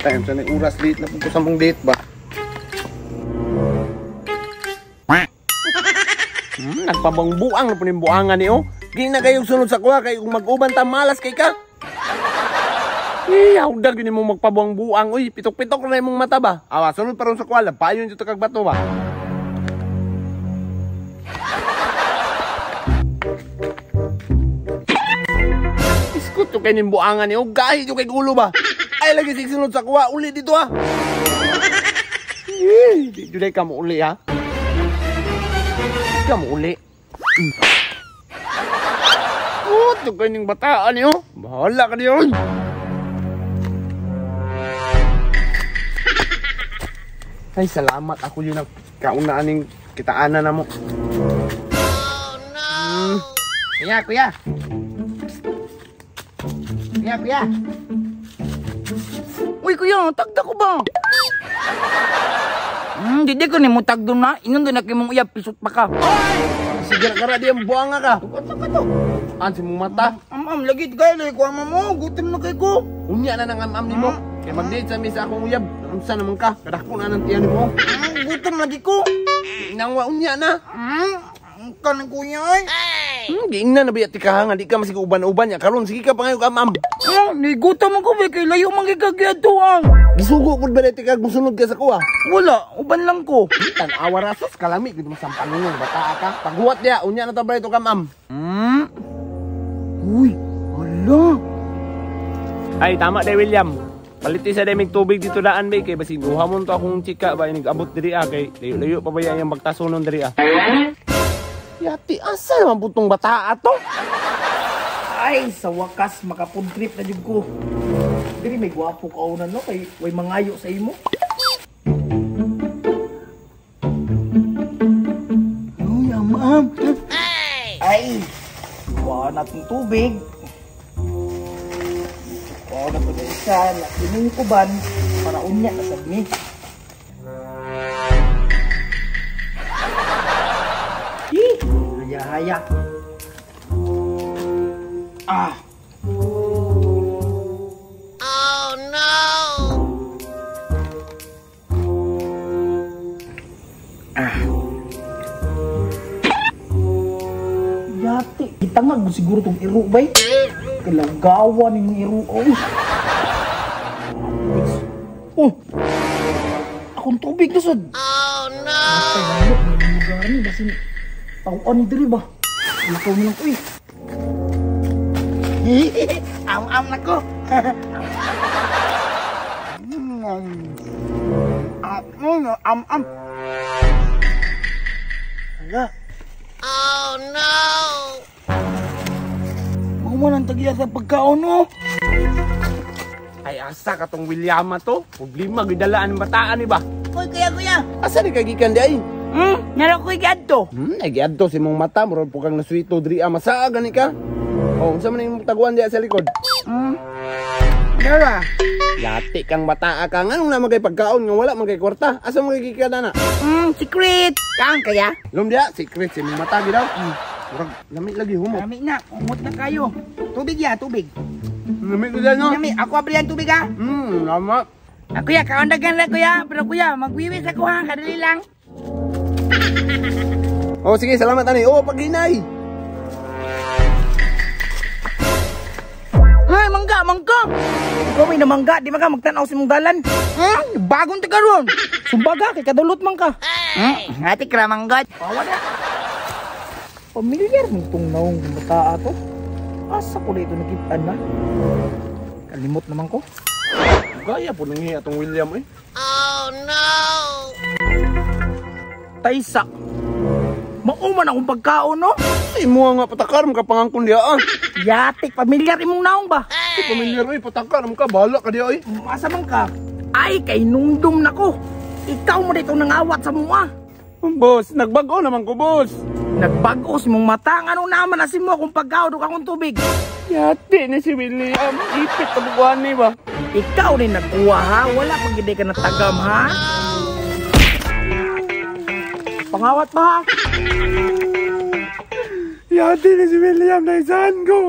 time sa oras date na po sa mong date ba? Nagpabangbuang na po ng buangan niyo. Di na kayong sunod sa kuha kay kung mag-uban ta malas kay ka. Hawdag yun mo magpabuang-buang. Uy, pitok-pitok na yung mong mata ba? Awa, sunod pa rin sa kuha. Labayon dito kag bato ba? Iskot yung kanyang buangan niyo. Gahit yung kay gulo ba? Ay, lagi sunod sa kuha. Uli dito ha. Di julay ka mo uli ha. Di ka mo uli. Ito kanyang bataan niyo. Bahala ka niyo. Ay, salamat. Ako yun ang kaunaan ng kitaanan na mo. Oh, no! Kuya, kuya! Kuya, kuya! Uy, kuya, tagda ko ba? Didi ko ni mo tagdo na. Ingon doon na kayo mong uyab, pisot pa ka. Sige ka na di ang buwanga ka. Tukot ka to. Ansi mong mata. Lagi kayo, lagi ko ama mo. Gutom na kayo ko. Unya na ng am-am ni mo. Kaya mag-date sa misa akong uyab. Amsa naman ka. Kadako na ng tiyan mo. Gutom lagi ko. Inangwa unya na. Ang kanang kuya ay. Giing na nabiyat ti ka nga. Di ka masig uban-uban niya. Karon sige ka pa ngayon am-am. Gutom ako ba kay layo magigagyan to ang. Gisugo po ba ti ka musunod ka sa kuha? Wala, uban lang ko. Tanawa rasos kalami. Gito masampalungan. Bata ka. Paghuwat niya. Unya na tabay ito kam-am. Uy, hala. Ay, tama day William. Paliti sa daming tubig dito daan bay kay basig duha mo to akong chika ba nag-abot diri kay layo pa ba yang magtasunon diri Yati asa naman putong bata ato? Ay, sa wakas makapudrip na jud ko. Diri may gwapo ka una no kay way mangayo sa imo. Uy, ma'am. Ay, wala na tong tubig. Wala na tong isa. Ining kuban para unya na sad mi. Haya. Oh no! Yati, itangag mo siguro tong iro bay. Kalagawan ng iro. Oh, akong tubig na sad. Oh no! Lugar ni basin. Tauan ni diri ba? Lakaw mo lang ko eh. Am-am na ko. Am-am. Hala. Oh no! Mahuman ang tagiya sa pagkaon mo. Ay asa ka tong William to? Problema gidalaan ng bataan ni ba? Uy, kuya. Asa ni kagikan di ay? Nara ko igadto. Nagiadto si mong mata, murag po kang naswito diri masaa gani ka. Oh, unsa man imong taguan diya sa likod? Dara. Yati kang bataa ka nganong na magay pagkaon nga wala magay kwarta. Asa mo gikikada na? Secret. Kang kaya? Lum dia, secret si mong mata gidaw. Murag lami lagi humot. Lami na, umot na kayo. Tubig ya, tubig. Lami ko dyan no? Lami, ako abrihan tubig ha. Lama. Kuya, kaundagan lang kuya. Pero kuya, magwiwis ako ha, kadali lang. Oh sige, salamat ani. Oh, paghinay. Ay, mangga. Ikaw may namangga, di ba ka magtanaw si mong dalan? Bagong taga ron. Sumbaga, kay kadulot man ka. Ati kra mangga. Wala. Pamilyar mo itong naong bata ato. Asa ko na ito nakitaan na? Kalimot naman ko. Gaya po nang atong William eh. Oh no! Taysa. Mauman akong pagkaon, no? Ay mo nga patakar mo ka pangangkon diya ah. Yatik, pamilyar imong naong ba? Ay pamilyar eh, patakar mo ka, bahala ka diya eh. Asa man ka? Ay, kay nungdum na ko. Ikaw mo dito nangawat sa mua. Boss, nagbago naman ko, boss. Nagbago si mong mata. Ano naman asin mo kung pagkaon o akong tubig? Yati ni si William. Ipit na bukuhan ni ba? Ikaw rin nagkuha ha? Wala pag hindi ka natagam ha? Pangawat pa ha? Yati ni si William na isan ko.